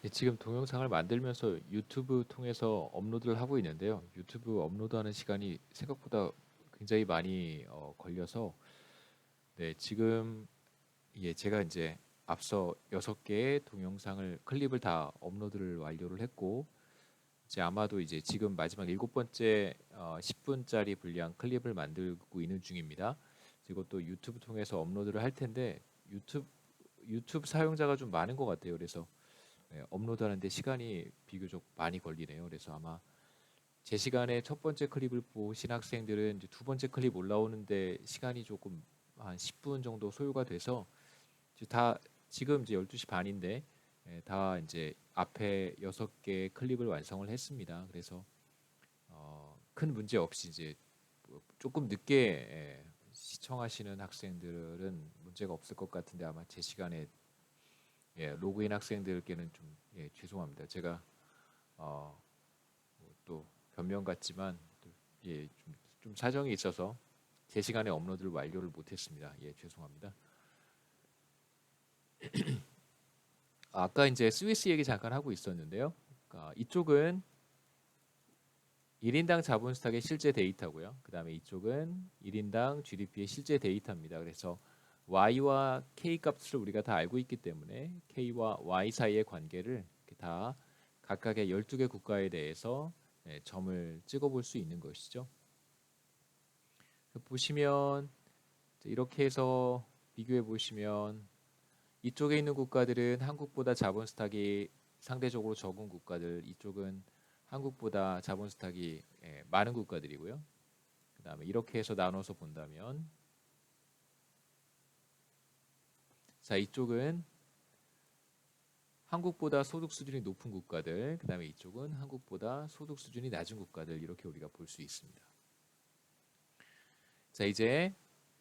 네, 지금 동영상을 만들면서 유튜브 통해서 업로드를 하고 있는데요. 유튜브 업로드하는 시간이 생각보다 굉장히 많이 걸려서 네, 지금 제가 이제 앞서 6개의 동영상을 클립을 다 업로드를 완료를 했고 이제 아마도 이제 지금 마지막 7번째 10분짜리 분량 클립을 만들고 있는 중입니다. 이것도 유튜브 통해서 업로드를 할 텐데 유튜브 유튜브 사용자가 좀 많은 것 같아요. 그래서 업로드하는데 시간이 비교적 많이 걸리네요. 그래서 아마 제 시간에 첫 번째 클립을 보신 학생들은 이제 두 번째 클립 올라오는데 시간이 조금 한 10분 정도 소요가 돼서 이제 다 지금 이제 12시 반인데 다 이제 앞에 6개 클립을 완성을 했습니다. 그래서 큰 문제 없이 이제 뭐 조금 늦게 시청하시는 학생들은 문제가 없을 것 같은데 아마 제 시간에 로그인 학생들께는 좀 죄송합니다. 제가 또 변명 같지만 또, 좀 사정이 있어서 제 시간에 업로드를 완료를 못했습니다. 죄송합니다. 아까 이제 스위스 얘기 잠깐 하고 있었는데요. 이쪽은 1인당 자본 스탁의 실제 데이터고요. 그 다음에 이쪽은 1인당 GDP의 실제 데이터입니다. 그래서 Y와 K 값을 우리가 다 알고 있기 때문에 K와 Y 사이의 관계를 이렇게 다 각각의 12개 국가에 대해서 점을 찍어볼 수 있는 것이죠. 보시면 이렇게 해서 비교해 보시면 이쪽에 있는 국가들은 한국보다 자본 스탁이 상대적으로 적은 국가들, 이쪽은 한국보다 자본 스탁이 많은 국가들이고요. 그 다음에 이렇게 해서 나눠서 본다면 자 이쪽은 한국보다 소득 수준이 높은 국가들, 그 다음에 이쪽은 한국보다 소득 수준이 낮은 국가들 이렇게 우리가 볼 수 있습니다. 자 이제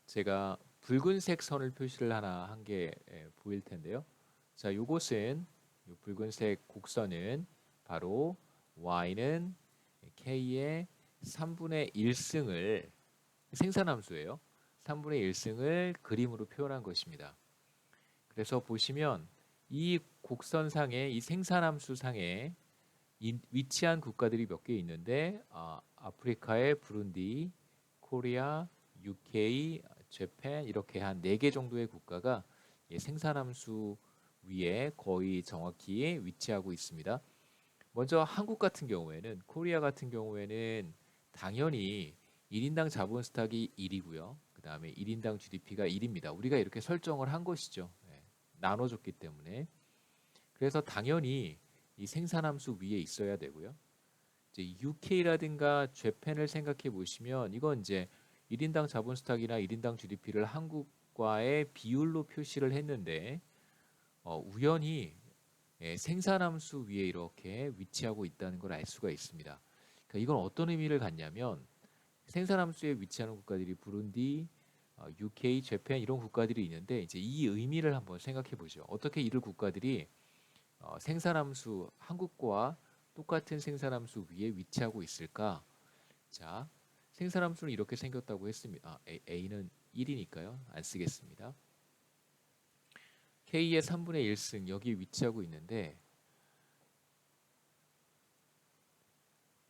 제가 붉은색 선을 표시를 하나 한 게 보일 텐데요. 자 요것은 요 붉은색 곡선은 바로 y는 k의 3분의 1승을 생산함수예요. 3분의 1승을 그림으로 표현한 것입니다. 그래서 보시면 이 곡선상에 이 생산함수 상에 위치한 국가들이 몇 개 있는데 아프리카의 부룬디, 코리아, UK, 재팬 이렇게 한 4개 정도의 국가가 생산함수 위에 거의 정확히 위치하고 있습니다. 먼저 한국 같은 경우에는 코리아 같은 경우에는 당연히 1인당 자본 스탁이 1이고요. 그 다음에 1인당 GDP가 1입니다. 우리가 이렇게 설정을 한 것이죠. 나눠줬기 때문에. 그래서 당연히 이 생산함수 위에 있어야 되고요. 이제 UK라든가 재팬을 생각해 보시면 이건 이제 1인당 자본 스탁이나 1인당 GDP를 한국과의 비율로 표시를 했는데 우연히 생산함수 위에 이렇게 위치하고 있다는 걸 알 수가 있습니다. 그러니까 이건 어떤 의미를 갖냐면 생산함수에 위치하는 국가들이 부룬디, UK, 재팬 이런 국가들이 있는데 이제 이 의미를 한번 생각해 보죠. 어떻게 이들 국가들이 생산함수 한국과 똑같은 생산함수 위에 위치하고 있을까? 자, 생산함수는 이렇게 생겼다고 했습니다. A는 1이니까요. 안 쓰겠습니다. K의 3분의 1승 여기 위치하고 있는데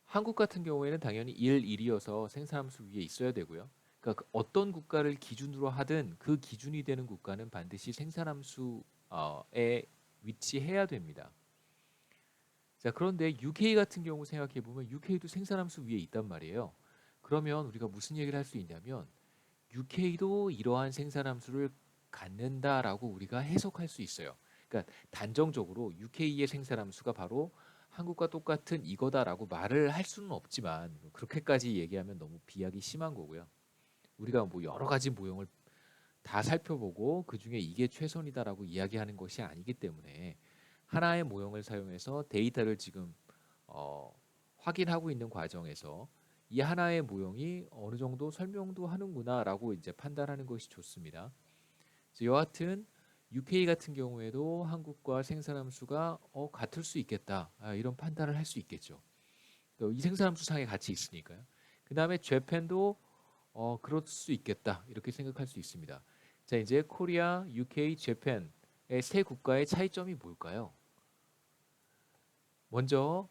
한국 같은 경우에는 당연히 1, 1이어서 생산함수 위에 있어야 되고요. 그러니까 어떤 국가를 기준으로 하든 그 기준이 되는 국가는 반드시 생산함수에 위치해야 됩니다. 자, 그런데 UK 같은 경우 생각해 보면 UK도 생산함수 위에 있단 말이에요. 그러면 우리가 무슨 얘기를 할 수 있냐면 UK도 이러한 생산함수를 갖는다라고 우리가 해석할 수 있어요. 그러니까 단정적으로 UK의 생산함수가 바로 한국과 똑같은 이거다라고 말을 할 수는 없지만 그렇게까지 얘기하면 너무 비약이 심한 거고요. 우리가 뭐 여러 가지 모형을 다 살펴보고 그 중에 이게 최선이다라고 이야기하는 것이 아니기 때문에 하나의 모형을 사용해서 데이터를 지금 어, 확인하고 있는 과정에서 이 하나의 모형이 어느 정도 설명도 하는구나라고 이제 판단하는 것이 좋습니다. 여하튼 UK 같은 경우에도 한국과 생산함수가 같을 수 있겠다 이런 판단을 할 수 있겠죠. 이 생산함수 상에 같이 있으니까요. 그 다음에 재팬도 그럴 수 있겠다 이렇게 생각할 수 있습니다. 자 이제 코리아, UK, 재팬의 세 국가의 차이점이 뭘까요? 먼저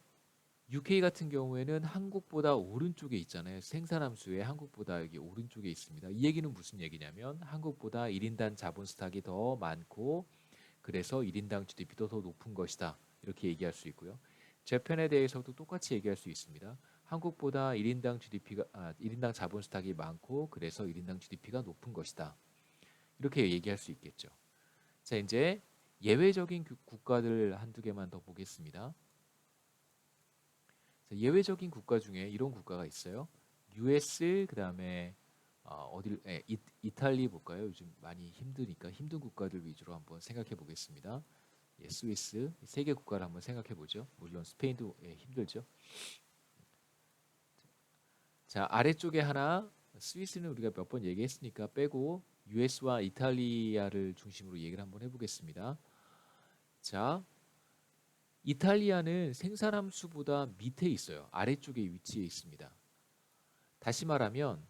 UK 같은 경우에는 한국보다 오른쪽에 있잖아요. 생산함수에 한국보다 여기 오른쪽에 있습니다. 이 얘기는 무슨 얘기냐면 한국보다 1인당 자본 스탁이 더 많고 그래서 1인당 GDP도 더 높은 것이다. 이렇게 얘기할 수 있고요. 재팬에 대해서도 똑같이 얘기할 수 있습니다. 한국보다 1인당 GDP가 1인당 자본 스탁이 많고 그래서 1인당 GDP가 높은 것이다. 이렇게 얘기할 수 있겠죠. 자, 이제 예외적인 국가들 한두 개만 더 보겠습니다. 자, 예외적인 국가 중에 이런 국가가 있어요. US 그다음에 이탈리 볼까요? 요즘 많이 힘드니까 힘든 국가들 위주로 한번 생각해 보겠습니다. 예, 스위스 세 개 국가를 한번 생각해 보죠. 물론 스페인도 힘들죠. 자, 아래쪽에 하나 스위스는 우리가 몇 번 얘기했으니까 빼고 US와 이탈리아를 중심으로 얘기를 한번 해보겠습니다. 자, 이탈리아는 생산함수보다 밑에 있어요. 아래쪽에 위치해 있습니다. 다시 말하면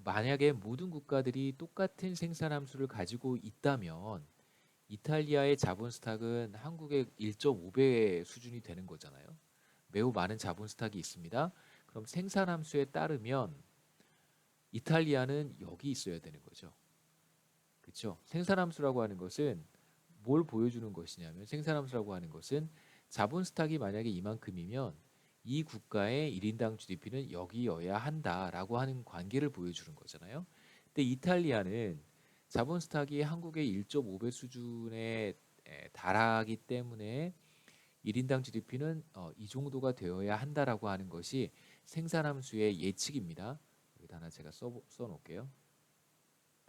만약에 모든 국가들이 똑같은 생산함수를 가지고 있다면 이탈리아의 자본 스탁은 한국의 1.5배 수준이 되는 거잖아요. 매우 많은 자본 스탁이 있습니다. 그럼 생산함수에 따르면 이탈리아는 여기 있어야 되는 거죠. 그렇죠? 생산함수라고 하는 것은 뭘 보여주는 것이냐면 생산함수라고 하는 것은 자본 스탁이 만약에 이만큼이면 이 국가의 1인당 GDP는 여기여야 한다라고 하는 관계를 보여주는 거잖아요. 근데 이탈리아는 자본 스탁이 한국의 1.5배 수준에 달하기 때문에 1인당 GDP는 이 정도가 되어야 한다라고 하는 것이 생산함수의 예측입니다. 여기다 하나 제가 써놓을게요.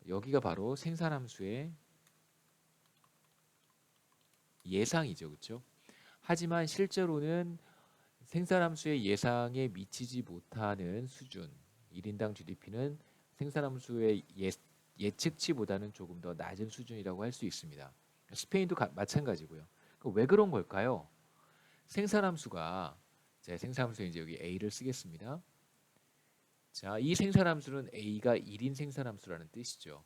여기가 바로 생산함수의 예상이죠. 그렇죠? 하지만 실제로는 생산함수의 예상에 미치지 못하는 수준 1인당 GDP는 생산함수의 예측치보다는 조금 더 낮은 수준이라고 할 수 있습니다. 스페인도 마찬가지고요. 왜 그런 걸까요? 생산함수가 자, 생산함수 이제 여기 A를 쓰겠습니다. 자, 이 생산함수는 A가 1인 생산함수라는 뜻이죠.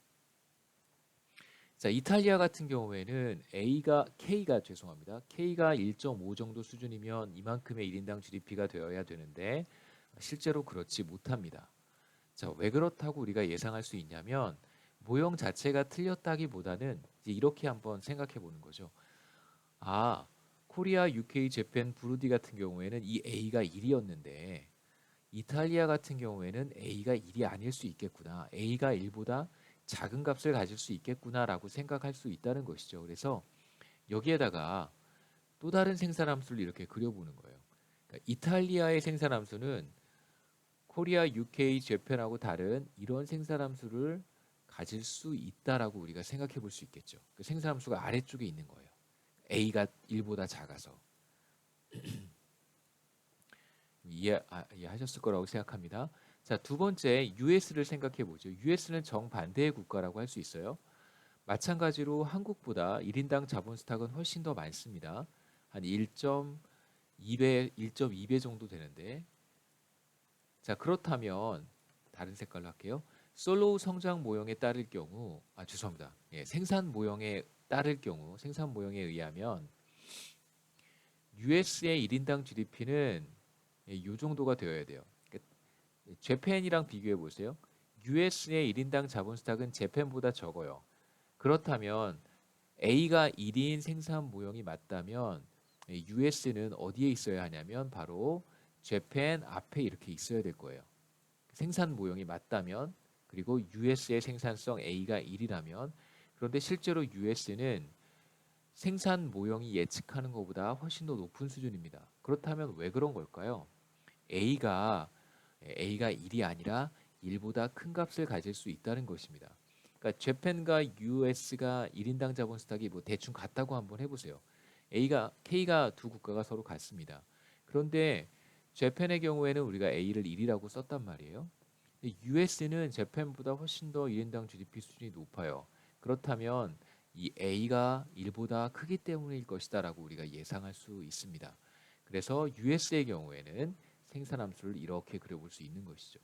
자, 이탈리아 같은 경우에는 K가 1.5 정도 수준이면 이만큼의 1인당 GDP가 되어야 되는데 실제로 그렇지 못합니다. 자, 왜 그렇다고 우리가 예상할 수 있냐면 모형 자체가 틀렸다기보다는 이제 이렇게 한번 생각해 보는 거죠. 아, 코리아, UK, 재팬, 부루디 같은 경우에는 이 A가 1이었는데 이탈리아 같은 경우에는 A가 1이 아닐 수 있겠구나. A가 1보다 작은 값을 가질 수 있겠구나라고 생각할 수 있다는 것이죠. 그래서 여기에다가 또 다른 생산함수를 이렇게 그려보는 거예요. 그러니까 이탈리아의 생산함수는 코리아, UK, 재팬하고 다른 이런 생산함수를 가질 수 있다라고 우리가 생각해 볼 수 있겠죠. 그 생산함수가 아래쪽에 있는 거예요. A가 1보다 작아서. 이해하셨을 거라고 생각합니다. 자, 두 번째 US를 생각해 보죠. US는 정반대의 국가라고 할 수 있어요. 마찬가지로 한국보다 1인당 자본 스탁은 훨씬 더 많습니다. 한 1.2배 정도 되는데 자, 그렇다면 다른 색깔로 할게요. 솔로우 성장 모형에 따를 경우 죄송합니다. 예, 생산 모형에 따를 경우 생산 모형에 의하면 US의 1인당 GDP는 이 정도가 되어야 돼요. 그러니까 재팬이랑 비교해 보세요. US의 1인당 자본 스탁은 재팬보다 적어요. 그렇다면 A가 1인 생산 모형이 맞다면 US는 어디에 있어야 하냐면 바로 재팬 앞에 이렇게 있어야 될 거예요. 생산 모형이 맞다면 그리고 US의 생산성 A가 1이라면 그런데 실제로 US는 생산 모형이 예측하는 것보다 훨씬 더 높은 수준입니다. 그렇다면 왜 그런 걸까요? A가 1이 아니라 1보다 큰 값을 가질 수 있다는 것입니다. 그러니까 재팬과 US가 1인당 자본 스탁이 뭐 대충 같다고 한번 해보세요. K가 두 국가가 서로 같습니다. 그런데 재팬의 경우에는 우리가 A를 1이라고 썼단 말이에요. US는 재팬보다 훨씬 더 1인당 GDP 수준이 높아요. 그렇다면 이 A가 1보다 크기 때문일 것이다라고 우리가 예상할 수 있습니다. 그래서 US의 경우에는 생산함수를 이렇게 그려볼 수 있는 것이죠.